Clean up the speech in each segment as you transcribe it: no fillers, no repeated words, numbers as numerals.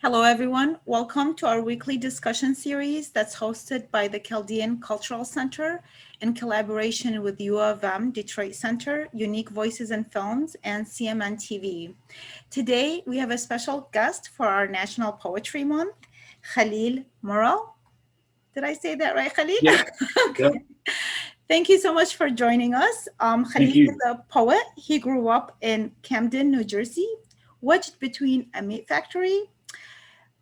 Hello, everyone. Welcome to our weekly discussion series that's hosted by the Chaldean Cultural Center in collaboration with U of M Detroit Center, Unique Voices in Films, and CMN TV. Today, we have a special guest for our National Poetry Month, Khalil Murrell. Did I say that right, Khalil? Yep. Yep. Okay. Thank you so much for joining us. Thank Khalil is you. a poet. He grew up in Camden, New Jersey, wedged between a meat factory,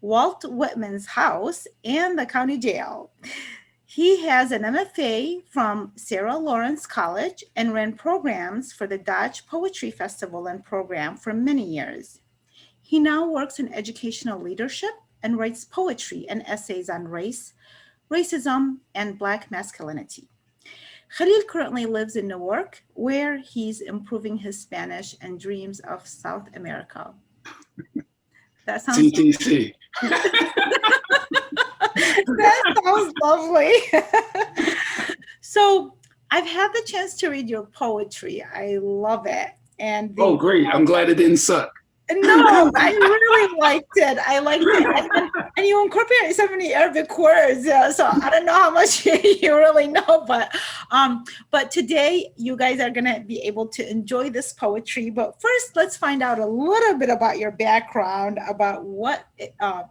Walt Whitman's house, and the county jail. He has an MFA from Sarah Lawrence College and ran programs for the Dodge Poetry Festival and program for many years. He now works in educational leadership and writes poetry and essays on race, racism, and Black masculinity. Khalil currently lives in Newark, where he's improving his Spanish and dreams of South America. That sounds TTC. that sounds lovely. So I've had the chance to read your poetry. I love it. And Oh, great. I'm glad it didn't suck. no, I really liked it. I liked it. And you incorporate so many Arabic words. So I don't know how much you really know, but today you guys are gonna be able to enjoy this poetry. But first, let's find out a little bit about your background, about what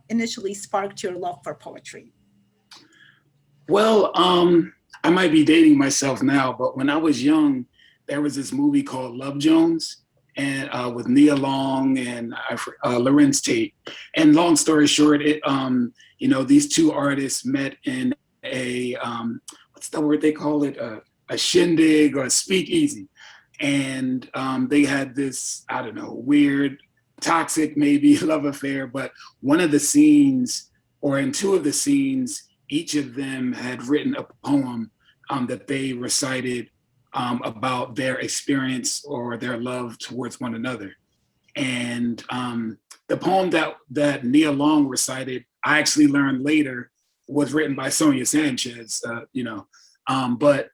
initially sparked your love for poetry. Well, I might be dating myself now, but when I was young, there was this movie called Love Jones, and with Nia Long and Lorenz Tate. And long story short, these two artists met in a what's the word they call it? A shindig or a speakeasy, and they had this, I don't know, weird, toxic maybe love affair. But one of the scenes, or in two of the scenes, each of them had written a poem that they recited about their experience or their love towards one another. And the poem that Nia Long recited, I actually learned later was written by Sonia Sanchez, but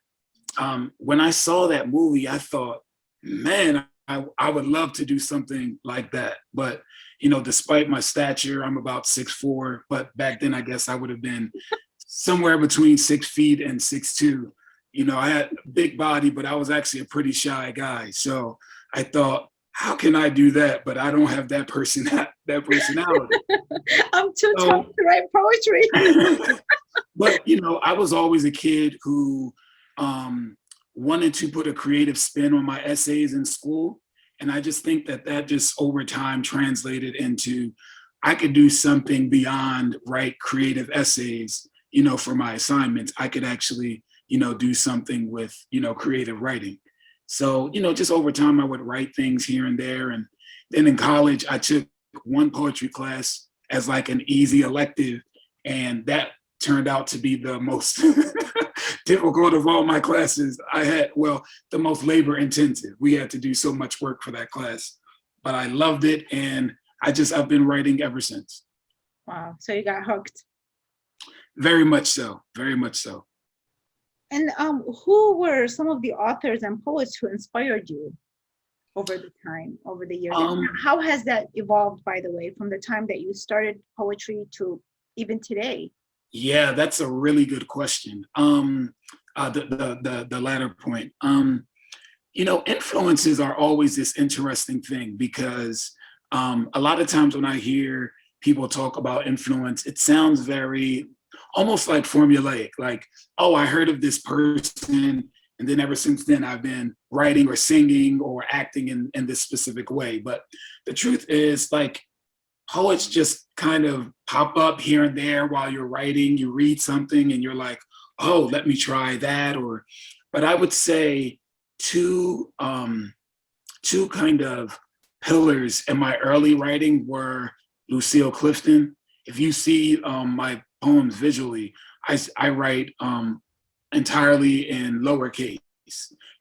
when I saw that movie, I thought, man, I would love to do something like that. But, despite my stature, I'm about 6'4", but back then I guess I would have been somewhere between 6 feet and 6'2". I had a big body, but I was actually a pretty shy guy. So I thought, how can I do that? But I don't have that personality. I'm too tough to write poetry. But, I was always a kid who wanted to put a creative spin on my essays in school. And I just think that just over time translated into, I could do something beyond write creative essays, for my assignments. I could actually do something with, creative writing. So, just over time, I would write things here and there. And then in college, I took one poetry class as like an easy elective. And that turned out to be the most difficult of all my classes I had. Well, the most labor intensive. We had to do so much work for that class, but I loved it. And I've been writing ever since. Wow. So you got hooked. Very much so. Very much so. And who were some of the authors and poets who inspired you over the years? How has that evolved, by the way, from the time that you started poetry to even today? Yeah, that's a really good question. The latter point. Influences are always this interesting thing because a lot of times when I hear people talk about influence, it sounds very almost like formulaic, like, oh, I heard of this person, and then ever since then I've been writing or singing or acting in this specific way. But the truth is, like, poets just kind of pop up here and there while you're writing. You read something and you're like, oh, let me try that. But I would say two kind of pillars in my early writing were Lucille Clifton. If you see my poems visually, I write entirely in lowercase.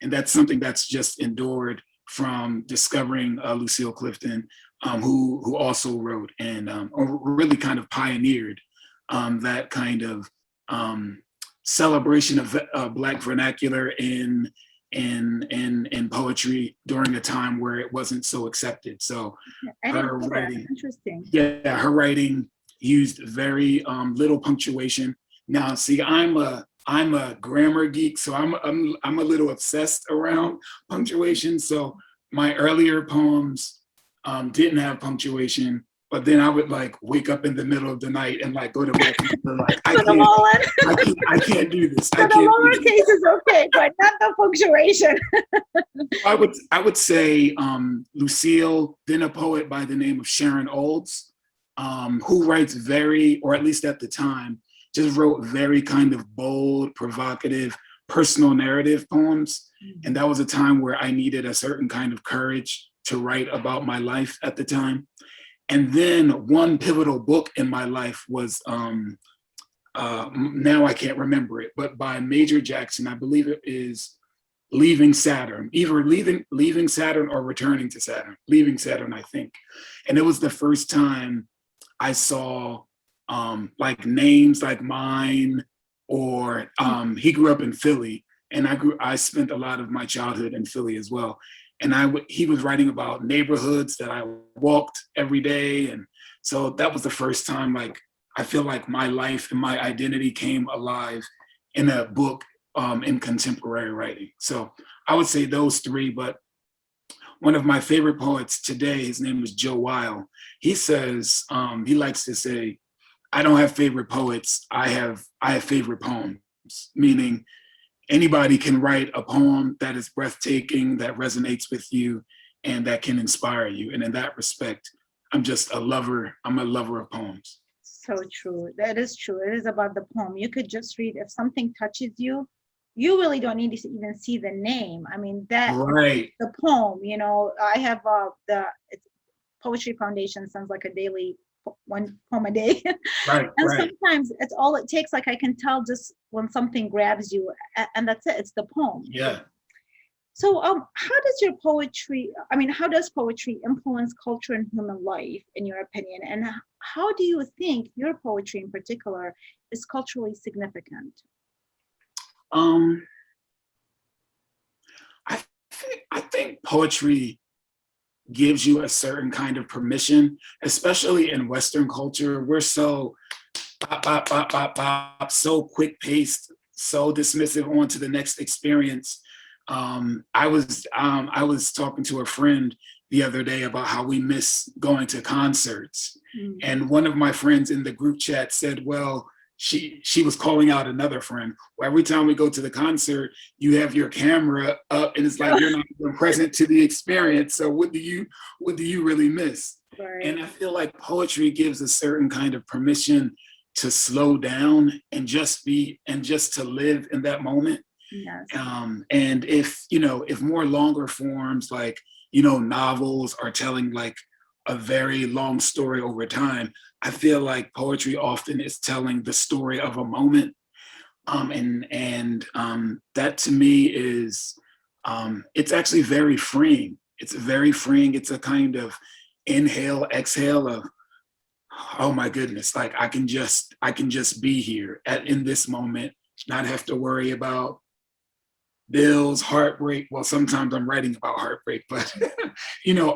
And that's something that's just endured from discovering Lucille Clifton, who also wrote and really kind of pioneered that kind of celebration of Black vernacular in in poetry during a time where it wasn't so accepted. So I didn't her know that. writing, Interesting. yeah, her writing used very little punctuation. Now, see, I'm a grammar geek, so I'm a little obsessed around punctuation. So my earlier poems didn't have punctuation, but then I would like wake up in the middle of the night and like go to my computer like Put them all in. I can't do this. So I the can't do this. lowercase is okay, but not the punctuation. I would say Lucille, then a poet by the name of Sharon Olds, who writes very, or at least at the time, just wrote very kind of bold, provocative, personal narrative poems. And that was a time where I needed a certain kind of courage to write about my life at the time. And then one pivotal book in my life was now I can't remember it, but by Major Jackson, I believe it is Leaving Saturn, either leaving Saturn or returning to Saturn, leaving Saturn, I think. And it was the first time I saw like names like mine, or he grew up in Philly, and I spent a lot of my childhood in Philly as well. And he was writing about neighborhoods that I walked every day, and so that was the first time like I feel like my life and my identity came alive in a book, in contemporary writing. So I would say those three, but one of my favorite poets today, his name is Joe Weil. He says, he likes to say, I don't have favorite poets, I have favorite poems, meaning anybody can write a poem that is breathtaking, that resonates with you, and that can inspire you. And in that respect, I'm a lover of poems. So true. That is true. It is about the poem. You could just read, if something touches you, you really don't need to even see the name. I mean, that Right. the poem, I have it's Poetry Foundation sends like a daily one poem a day. Right, And right. sometimes it's all it takes. Like I can tell just when something grabs you, and that's it. It's the poem. Yeah. So, how does poetry influence culture and human life, in your opinion? And how do you think your poetry in particular is culturally significant? Um, I think poetry gives you a certain kind of permission, especially in Western culture. We're so pop, pop, pop, pop, pop, so quick paced, so dismissive on to the next experience. I was talking to a friend the other day about how we miss going to concerts. And one of my friends in the group chat said, well, she was calling out another friend. Well, every time we go to the concert, you have your camera up and it's like you're not even present to the experience. So what do you really miss? Right. And I feel like poetry gives a certain kind of permission to slow down and just to live in that moment. Yes. And if more longer forms like, novels are telling like a very long story over time, I feel like poetry often is telling the story of a moment. And that to me is, it's actually very freeing. It's very freeing. It's a kind of inhale, exhale of, oh my goodness, like I can just be here in this moment, not have to worry about bills, heartbreak. Well, sometimes I'm writing about heartbreak, but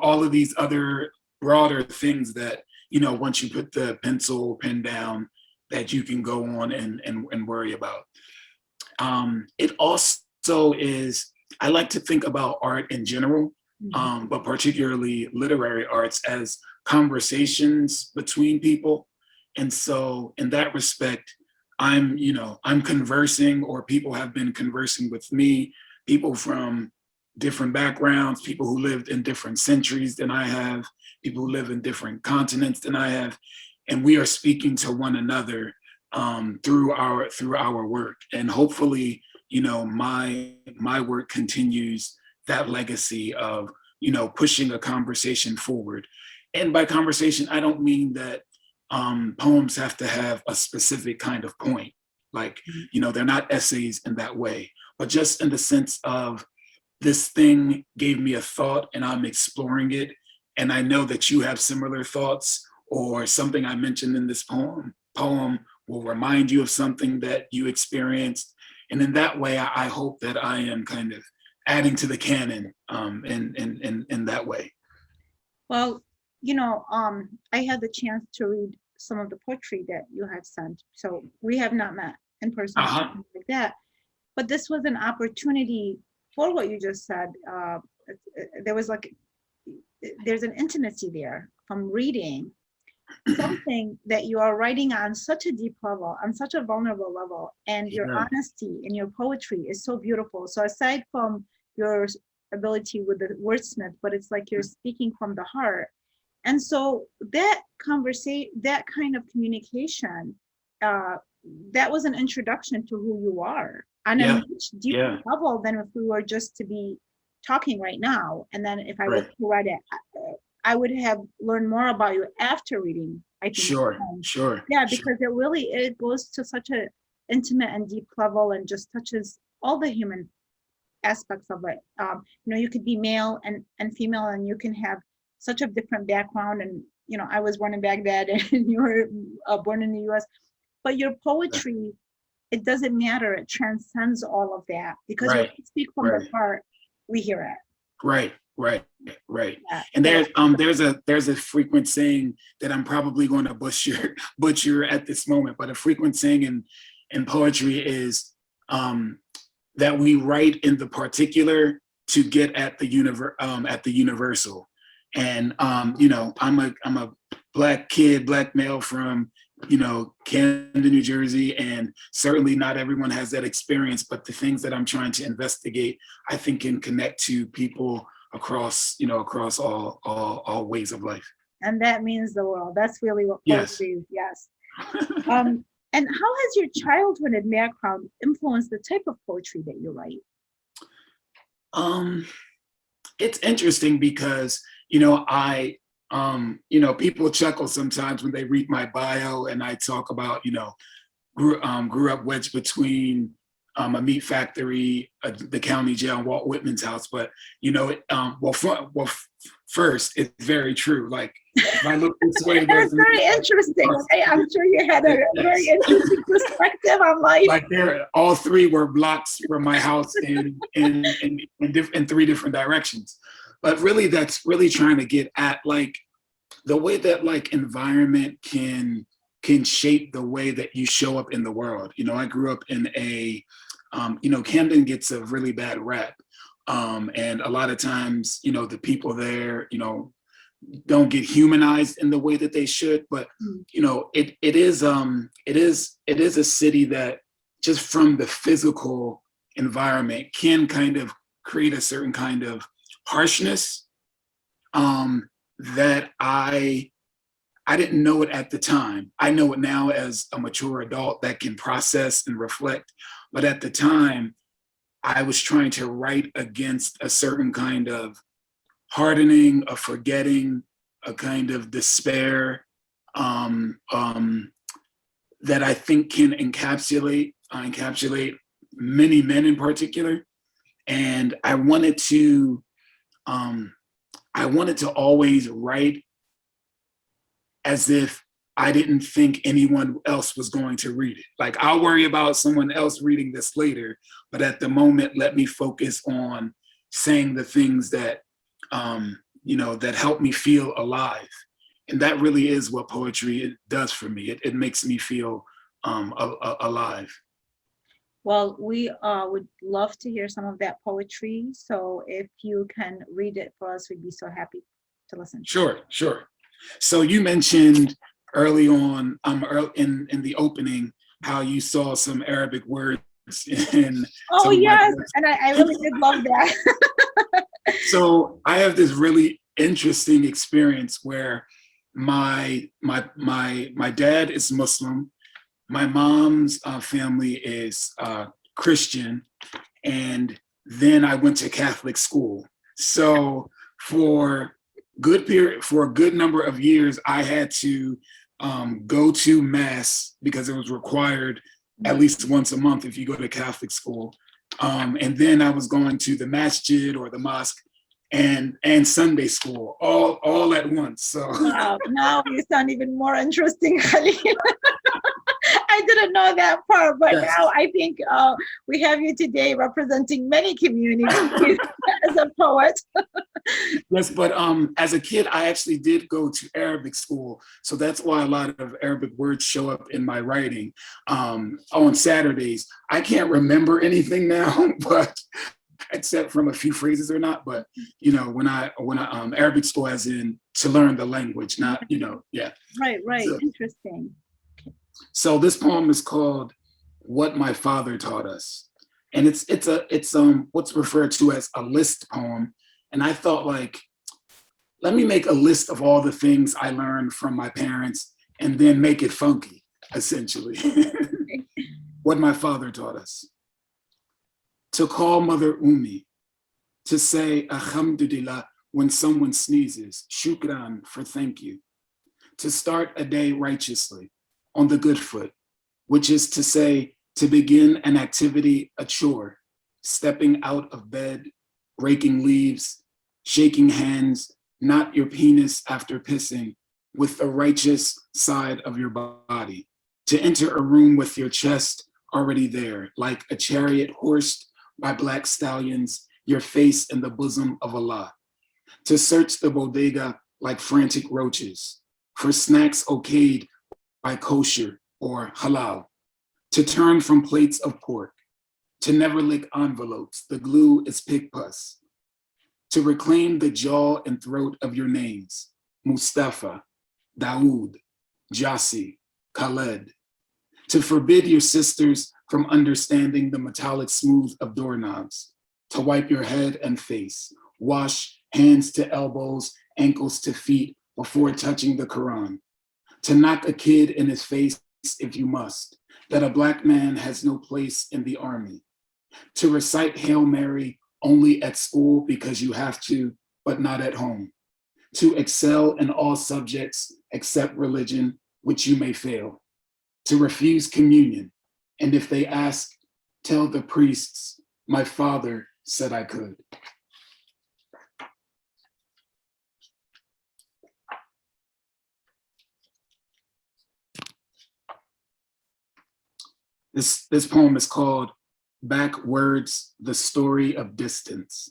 all of these other broader things that, once you put the pencil or pen down, that you can go on and worry about. It also is, I like to think about art in general, but particularly literary arts as conversations between people. And so in that respect, I'm conversing, or people have been conversing with me, people from different backgrounds, people who lived in different centuries than I have, people who live in different continents than I have, and we are speaking to one another through our work. And hopefully, my work continues that legacy of pushing a conversation forward. And by conversation, I don't mean that poems have to have a specific kind of point. Like, they're not essays in that way, but just in the sense of this thing gave me a thought and I'm exploring it. And I know that you have similar thoughts, or something I mentioned in this poem will remind you of something that you experienced. And in that way, I hope that I am kind of adding to the canon in that way. Well, I had the chance to read some of the poetry that you had sent. So we have not met in person or Uh-huh. anything like that. But this was an opportunity for what you just said. There was like, there's an intimacy there from reading something that you are writing on such a deep level, on such a vulnerable level, and your Yeah. honesty in your poetry is so beautiful. So aside from your ability with the wordsmith, but it's like you're speaking from the heart. And so that conversation, that kind of communication, uh, that was an introduction to who you are on a Yeah. much deeper Yeah. level than if we were just to be talking right now. And then if I were Right. to write it, I would have learned more about you after reading, I think. Sure. Sure. Yeah, Sure. because it goes to such a intimate and deep level and just touches all the human aspects of it. You could be male and female, and you can have such a different background. And I was born in Baghdad, and you were born in the U.S. But your poetry, it doesn't matter. It transcends all of that because when Right. you speak from the Right. heart, we hear it. Right, right, right. Yeah. And So, there's a frequent saying that I'm probably going to butcher at this moment, but a frequent saying in poetry is that we write in the particular to get at the universal. And I'm a black kid, black male from Camden, New Jersey, and certainly not everyone has that experience. But the things that I'm trying to investigate, I think, can connect to people across all ways of life. and that means the world. That's really what Yes. poetry is. Yes. And how has your childhood and background influenced the type of poetry that you write? um, it's interesting because people chuckle sometimes when they read my bio and I talk about grew up wedged between a meat factory, the county jail, and Walt Whitman's house. But first, it's very true. Like if I look this way, That's very interesting, right? I'm sure you had a very interesting perspective on life. like all three were blocks from my house in three different directions. But really, that's really trying to get at like the way that like environment can shape the way that you show up in the world. I grew up in Camden gets a really bad rap. And a lot of times, the people there, don't get humanized in the way that they should. But, it is a city that just from the physical environment can kind of create a certain kind of harshness that I didn't know it at the time. I know it now as a mature adult that can process and reflect. But at the time, I was trying to write against a certain kind of hardening, a forgetting, a kind of despair that I think can encapsulate many men in particular. And I wanted to always write as if I didn't think anyone else was going to read it. Like, I'll worry about someone else reading this later, but at the moment, let me focus on saying the things that, that help me feel alive. And that really is what poetry does for me. It makes me feel alive. Well, we would love to hear some of that poetry. So if you can read it for us, we'd be so happy to listen. Sure. So you mentioned early on, in the opening, how you saw some Arabic words in. Oh yes, and I really did love that. So I have this really interesting experience where my dad is Muslim, my mom's family is Christian, and then I went to Catholic school. So for a good number of years, I had to go to mass because it was required at least once a month if you go to Catholic school. And then I was going to the masjid or the mosque and Sunday school all at once. So wow, now you sound even more interesting, Khalil. I didn't know that part, but now Yes. I think we have you today representing many communities as a poet. Yes, but as a kid, I actually did go to Arabic school, so that's why a lot of Arabic words show up in my writing on Saturdays. I can't remember anything now, but except from a few phrases or not. But when I Arabic school, as in to learn the language, not yeah. Right, right. So, Interesting. so this poem is called "What My Father Taught Us," and it's what's referred to as a list poem. And I thought, like, let me make a list of all the things I learned from my parents and then make it funky, essentially. What my father taught us. To call Mother Umi, to say Alhamdulillah when someone sneezes, shukran for thank you. To start a day righteously, on the good foot, which is to say, to begin an activity, a chore, stepping out of bed, raking leaves, shaking hands, not your penis after pissing, with the righteous side of your body. To enter a room with your chest already there, like a chariot horsed by black stallions, your face in the bosom of Allah. To search the bodega like frantic roaches, for snacks okayed by kosher or halal. To turn from plates of pork, to never lick envelopes, the glue is pig pus. To reclaim the jaw and throat of your names, Mustafa, Daoud, Jassi, Khaled. To forbid your sisters from understanding the metallic smooth of doorknobs. To wipe your head and face, wash hands to elbows, ankles to feet before touching the Quran. To knock a kid in his face if you must, that a black man has no place in the army. To recite Hail Mary only at school because you have to, but not at home. To excel in all subjects except religion, which you may fail. To refuse communion, and if they ask, tell the priests, my father said I could. This poem is called Backwards, the Story of Distance.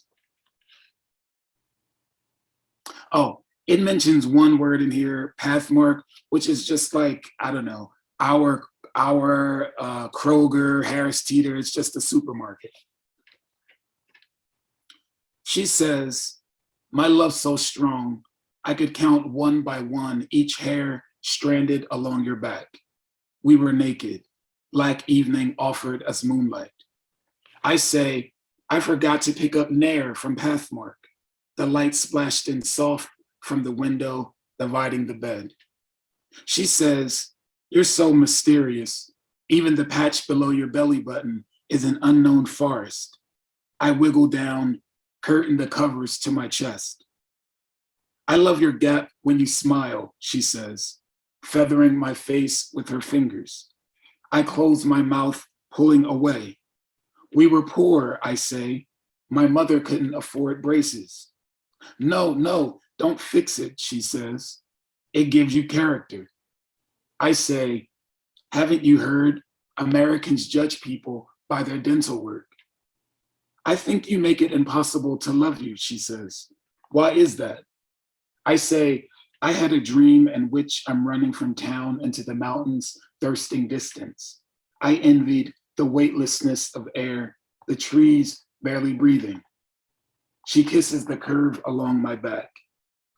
Oh, it mentions one word in here, pathmark, which is just like, I don't know, our Kroger, Harris Teeter, it's just a supermarket. She says, my love so strong, I could count one by one each hair stranded along your back. We were naked, black evening offered us moonlight. I say, I forgot to pick up Nair from Pathmark. The light splashed in soft from the window, dividing the bed. She says, you're so mysterious. Even the patch below your belly button is an unknown forest. I wiggle down, curtain the covers to my chest. I love your gap when you smile, she says, feathering my face with her fingers. I close my mouth, pulling away. We were poor, I say. My mother couldn't afford braces. No, no, don't fix it, she says. It gives you character. I say, haven't you heard? Americans judge people by their dental work. I think you make it impossible to love you, she says. Why is that? I say, I had a dream in which I'm running from town into the mountains, thirsting distance. I envied the weightlessness of air, the trees barely breathing. She kisses the curve along my back.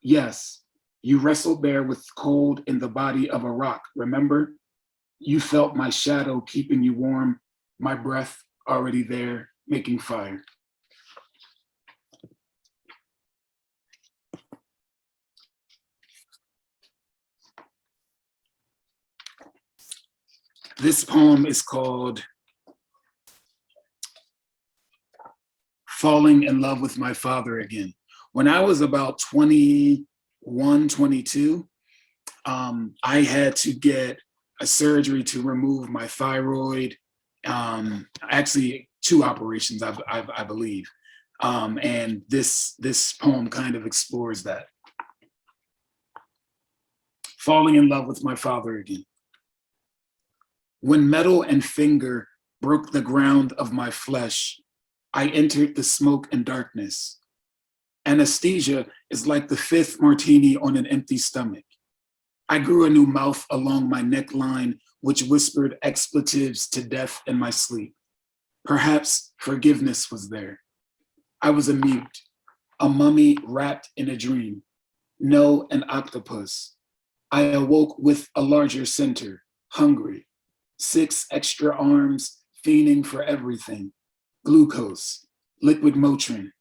Yes, you wrestled there with cold in the body of a rock, remember? You felt my shadow keeping you warm, my breath already there, making fire. This poem is called Falling in Love with My Father Again. When I was about 21, 22, I had to get a surgery to remove my thyroid. Actually, two operations, I believe. And this poem kind of explores that. Falling in love with my father again. When metal and finger broke the ground of my flesh, I entered the smoke and darkness. Anesthesia is like the fifth martini on an empty stomach. I grew a new mouth along my neckline, which whispered expletives to death in my sleep. Perhaps forgiveness was there. I was a mute, a mummy wrapped in a dream. No, an octopus. I awoke with a larger center, hungry. 6 extra arms, fiending for everything. Glucose, liquid Motrin,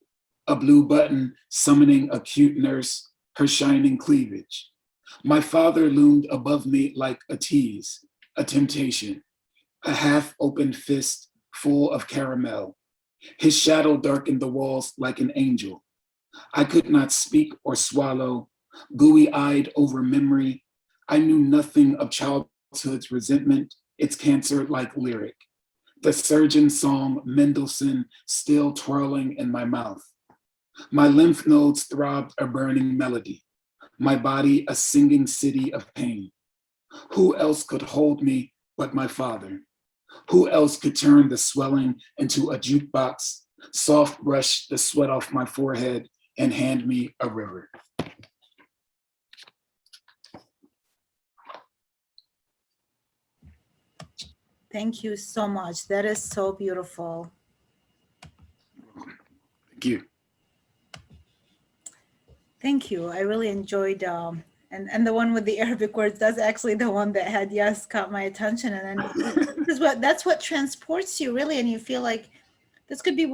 a blue button summoning a cute nurse, her shining cleavage. My father loomed above me like a tease, a temptation, a half-open fist full of caramel. His shadow darkened the walls like an angel. I could not speak or swallow, gooey-eyed over memory. I knew nothing of childhood's resentment, its cancer-like lyric. The surgeon's song, Mendelssohn, still twirling in my mouth. My lymph nodes throbbed a burning melody. My body a singing city of pain. Who else could hold me but my father? Who else could turn the swelling into a jukebox, soft brush the sweat off my forehead, and hand me a river? Thank you so much. That is so beautiful. Thank you. Thank you. I really enjoyed and the one with the Arabic words, that's actually the one that had caught my attention. And then that's what transports you really, and you feel like this could be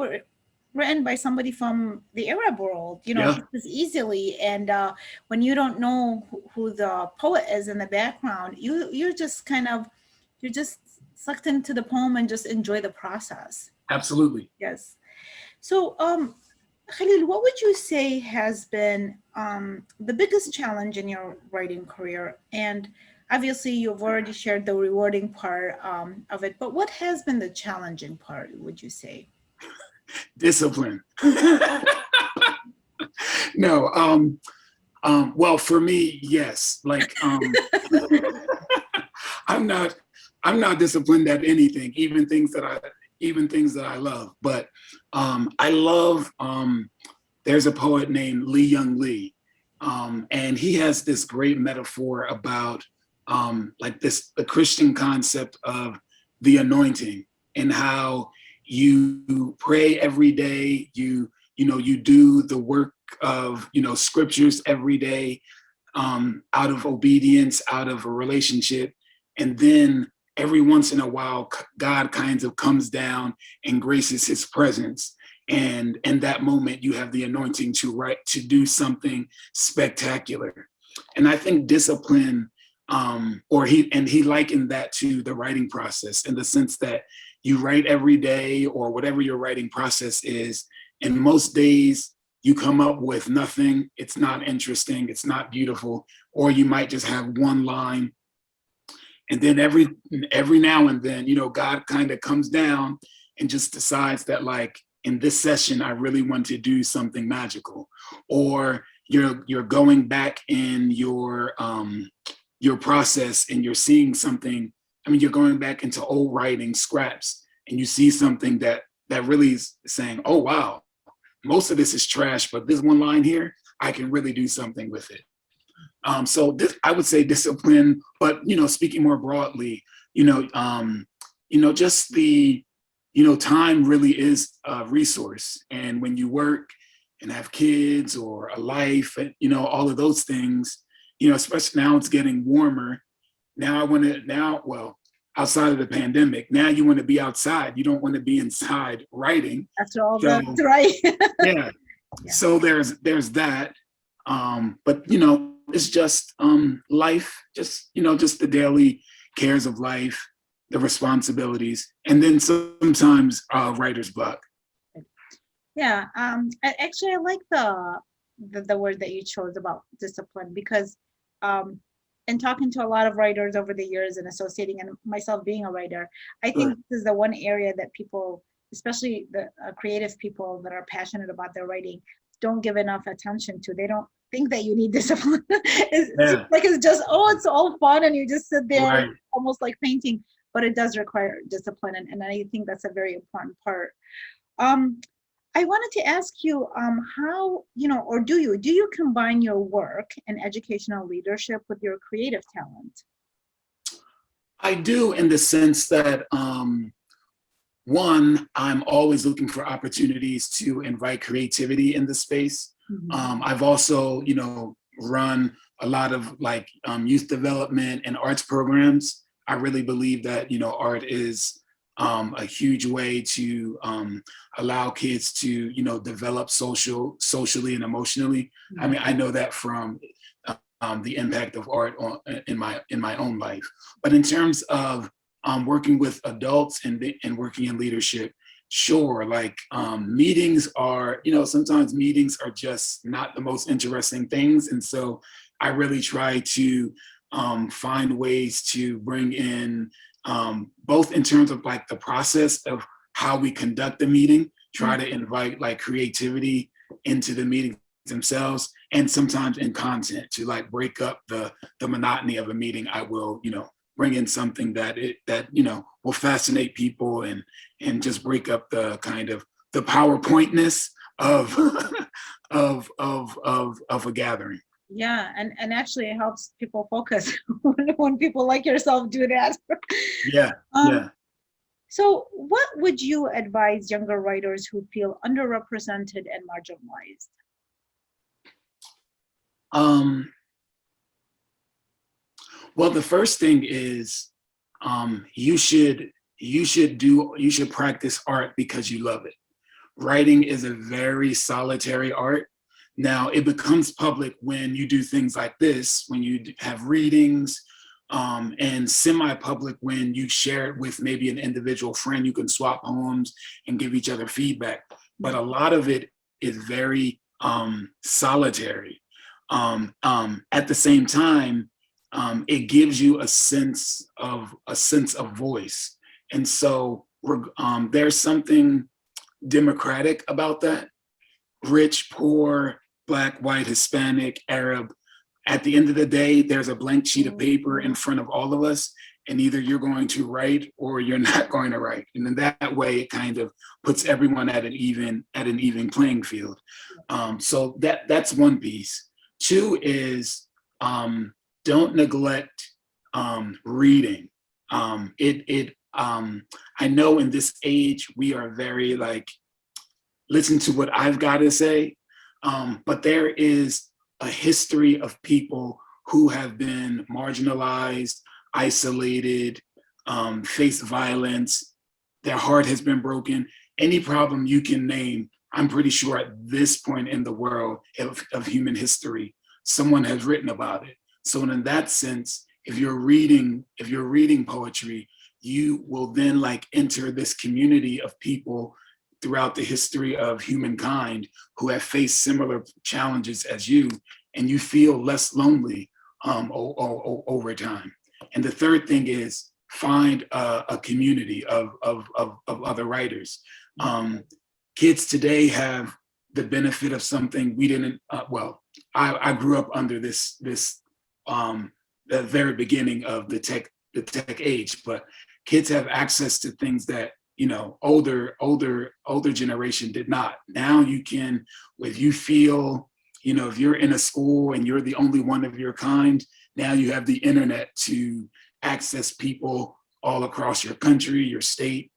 written by somebody from the Arab world, Yeah, just as easily. And when you don't know who the poet is in the background, you're just you're just sucked into the poem and just enjoy the process. absolutely. Yes. So, Khalil, what would you say has been the biggest challenge in your writing career? And obviously, you've already shared the rewarding part of it, but what has been the challenging part, would you say? Discipline. No, well, for me, yes. Like, I'm not, I'm not disciplined at anything, even things that I love. But I love. There's a poet named Lee Young Lee, and he has this great metaphor about like the Christian concept of the anointing and how you pray every day, you do the work of scriptures every day, out of obedience, out of a relationship, and then every once in a while God kind of comes down and graces his presence, and in that moment you have the anointing to write, to do something spectacular. And I think discipline, or he likened that to the writing process, in the sense that you write every day or whatever your writing process is, and most days you come up with nothing, it's not interesting, it's not beautiful, or you might just have one line. And then every now and then, God kind of comes down and just decides that, like, in this session I really want to do something magical. Or you're going back in your process and you're seeing something. I mean, you're going back into old writing scraps and you see something that really is saying, oh wow, most of this is trash, but this one line here, I can really do something with it. So I would say discipline, but speaking more broadly, just the time really is a resource. And when you work and have kids or a life, and all of those things, especially now it's getting warmer. Well, outside of the pandemic, now you want to be outside. You don't want to be inside writing. After all So, that, right? yeah. Yeah. So there's that. But it's just life, just the daily cares of life, the responsibilities, and then sometimes writer's block. Yeah. Actually, I like the word that you chose about discipline, because in talking to a lot of writers over the years and associating, and myself being a writer, I think this is the one area that people, especially the creative people that are passionate about their writing, don't give enough attention to. They don't think that you need discipline. It's Yeah. like it's just, oh, it's all fun and you just sit there Right. almost like painting. but it does require discipline. And I think that's a very important part. Um, I wanted to ask you, how, or do you combine your work and educational leadership with your creative talent? I do, in the sense that one, I'm always looking for opportunities to invite creativity in the space. Mhm. I've also, run a lot of like youth development and arts programs. I really believe that, art is a huge way to allow kids to, develop socially and emotionally. I mean, I know that from the impact of art in my own life. But in terms of working with adults and working in leadership, sure, like meetings are, sometimes meetings are just not the most interesting things. And so I really try to find ways to bring in, both in terms of like the process of how we conduct the meeting, try to invite like creativity into the meeting themselves, and sometimes in content to like break up the monotony of a meeting. I will, bring in something that will fascinate people and just break up the kind of the PowerPointness of of a gathering. Yeah, and actually it helps people focus when people like yourself do that. Yeah, Um, yeah. so what would you advise younger writers who feel underrepresented and marginalized? Um, well, the first thing is you should practice art because you love it. Writing is a very solitary art. Now, it becomes public when you do things like this, when you have readings, and semi-public when you share it with maybe an individual friend. You can swap poems and give each other feedback. But a lot of it is very solitary. At the same time, it gives you a sense of voice, and so there's something democratic about that. Rich, poor, black, white, Hispanic, Arab. At the end of the day, there's a blank sheet of paper in front of all of us, and either you're going to write or you're not going to write. And in that way, it kind of puts everyone at an even playing field. So that's one piece. Two is don't neglect reading. I know in this age we are very like, listen to what I've got to say. But there is a history of people who have been marginalized, isolated, faced violence, their heart has been broken. Any problem you can name, I'm pretty sure at this point in the world of human history, someone has written about it. So in that sense, if you're reading poetry, you will then like enter this community of people throughout the history of humankind who have faced similar challenges as you, and you feel less lonely over time. And the third thing is find a community of other writers. Kids today have the benefit of something we didn't, I grew up under the very beginning of the tech age, but kids have access to things that older generation did not. Now you can, if you feel, if you're in a school and you're the only one of your kind, now you have the internet to access people all across your country, your state,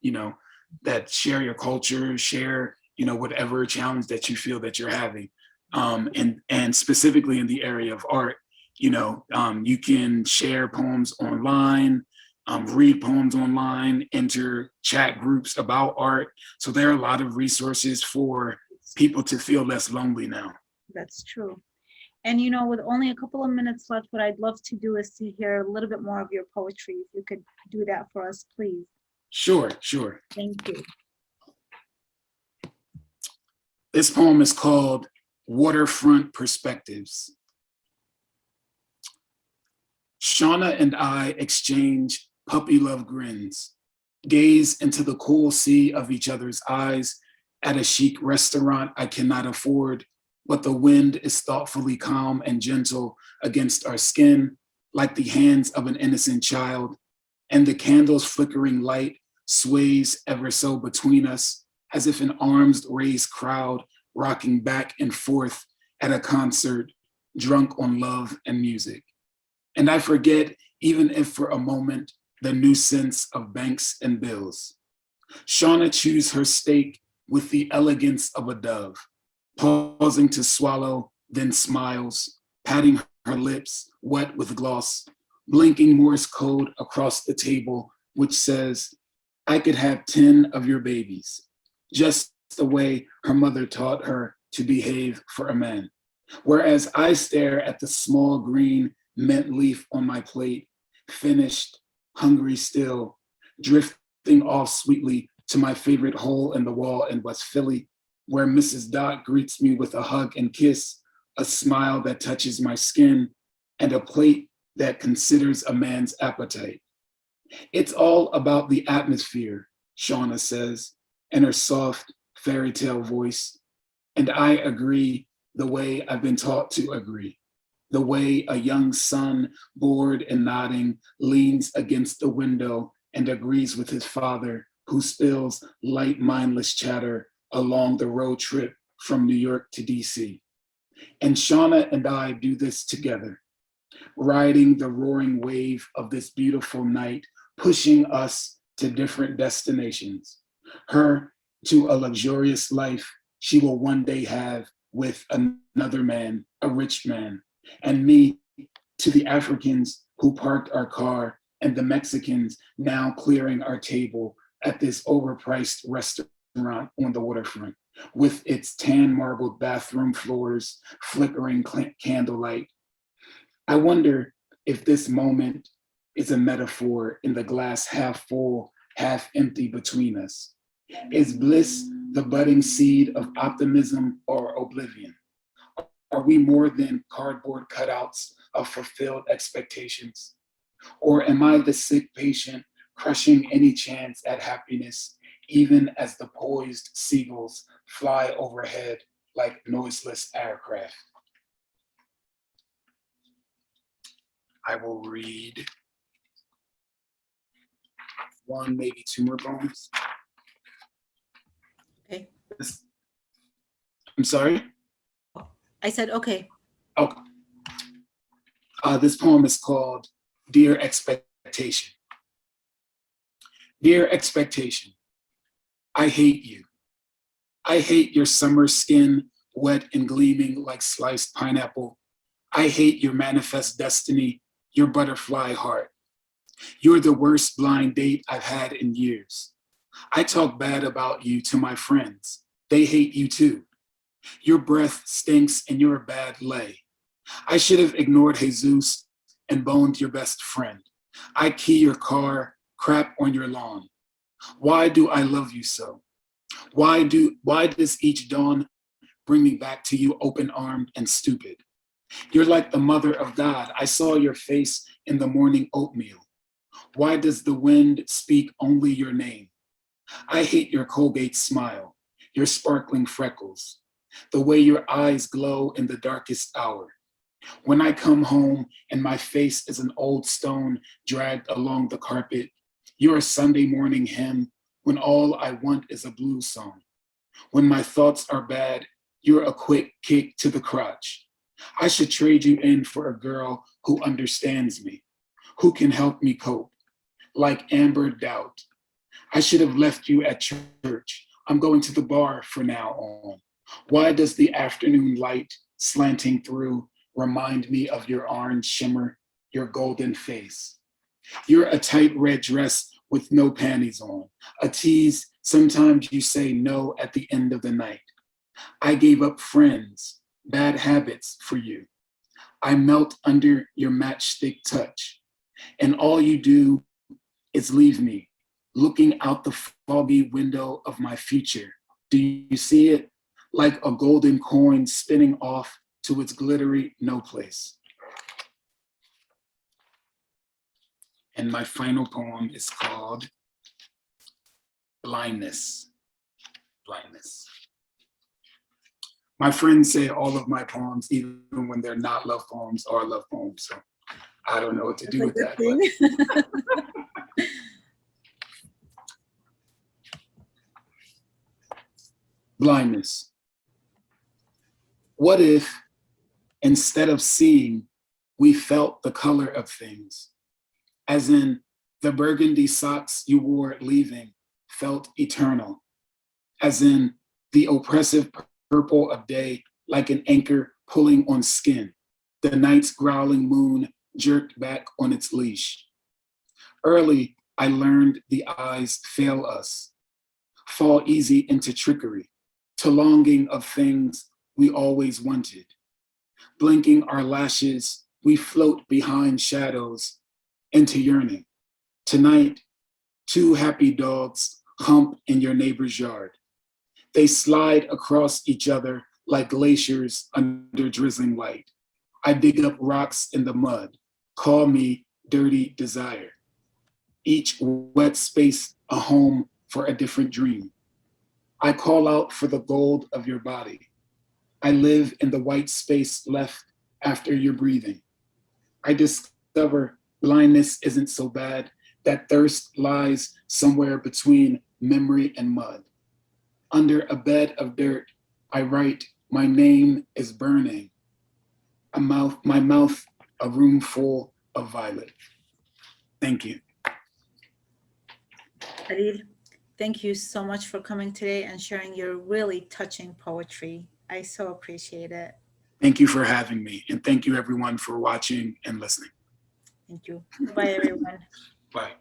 that share your culture, share, whatever challenge that you feel that you're having. And specifically in the area of art, you can share poems online, read poems online, enter chat groups about art. So there are a lot of resources for people to feel less lonely now. That's true. And with only a couple of minutes left, what I'd love to do is to hear a little bit more of your poetry. If you could do that for us, please. Sure, sure. Thank you. This poem is called Waterfront Perspectives. Shauna and I exchange puppy love grins, gaze into the cool sea of each other's eyes at a chic restaurant I cannot afford, but the wind is thoughtfully calm and gentle against our skin, like the hands of an innocent child. and the candle's flickering light sways ever so between us, as if an arms raised crowd rocking back and forth at a concert, drunk on love and music. And I forget, even if for a moment, the nuisance of banks and bills. Shauna chews her steak with the elegance of a dove, pausing to swallow, then smiles, patting her lips wet with gloss, blinking Morse code across the table, which says, I could have 10 of your babies, just the way her mother taught her to behave for a man. Whereas I stare at the small green mint leaf on my plate, finished, hungry still, drifting off sweetly to my favorite hole in the wall in West Philly, where Mrs. Dot greets me with a hug and kiss, a smile that touches my skin, and a plate that considers a man's appetite. It's all about the atmosphere, Shauna says, in her soft fairy tale voice. And I agree the way I've been taught to agree. The way a young son, bored and nodding, leans against the window and agrees with his father, who spills light, mindless chatter along the road trip from New York to DC. And Shauna and I do this together, riding the roaring wave of this beautiful night, pushing us to different destinations. Her to a luxurious life she will one day have with another man, a rich man, and me to the Africans who parked our car and the Mexicans now clearing our table at this overpriced restaurant on the waterfront with its tan marbled bathroom floors, flickering candlelight. I wonder if this moment is a metaphor in the glass half full, half empty between us. Is bliss the budding seed of optimism or oblivion? Are we more than cardboard cutouts of fulfilled expectations? Or am I the sick patient crushing any chance at happiness, even as the poised seagulls fly overhead like noiseless aircraft? I will read one, maybe two more poems. Okay. I'm sorry? I said, okay. Oh, this poem is called Dear Expectation. Dear Expectation, I hate you. I hate your summer skin, wet and gleaming like sliced pineapple. I hate your manifest destiny, your butterfly heart. You're the worst blind date I've had in years. I talk bad about you to my friends. They hate you too. Your breath stinks and you're a bad lay. I should have ignored Jesus and boned your best friend. I key your car, crap on your lawn. Why do I love you so? Why does each dawn bring me back to you open-armed and stupid? You're like the mother of God. I saw your face in the morning oatmeal. Why does the wind speak only your name? I hate your Colgate smile, your sparkling freckles, the way your eyes glow in the darkest hour. When I come home and my face is an old stone dragged along the carpet, you're a Sunday morning hymn when all I want is a blues song. When my thoughts are bad, you're a quick kick to the crotch. I should trade you in for a girl who understands me, who can help me cope, like Amber Doubt. I should have left you at church. I'm going to the bar from now on. Why does the afternoon light slanting through remind me of your orange shimmer, your golden face? You're a tight red dress with no panties on, a tease. Sometimes you say no at the end of the night. I gave up friends, bad habits for you. I melt under your matchstick touch, and all you do is leave me, looking out the foggy window of my future. Do you see it? Like a golden coin spinning off to its glittery no place. And my final poem is called Blindness. Blindness. My friends say all of my poems, even when they're not love poems, are love poems. So I don't know what to do with that. Blindness. What if, instead of seeing, we felt the color of things, as in the burgundy socks you wore leaving felt eternal, as in the oppressive purple of day like an anchor pulling on skin, the night's growling moon jerked back on its leash. Early, I learned the eyes fail us, fall easy into trickery, to longing of things we always wanted. Blinking our lashes, we float behind shadows into yearning. Tonight, two happy dogs hump in your neighbor's yard. They slide across each other like glaciers under drizzling light. I dig up rocks in the mud. Call me dirty desire. Each wet space a home for a different dream. I call out for the gold of your body. I live in the white space left after your breathing. I discover blindness isn't so bad, that thirst lies somewhere between memory and mud. Under a bed of dirt, I write, my name is burning. My mouth, a room full of violet. Thank you. Khalil, thank you so much for coming today and sharing your really touching poetry. I so appreciate it. Thank you for having me. And thank you everyone for watching and listening. Thank you. Bye, everyone. Bye.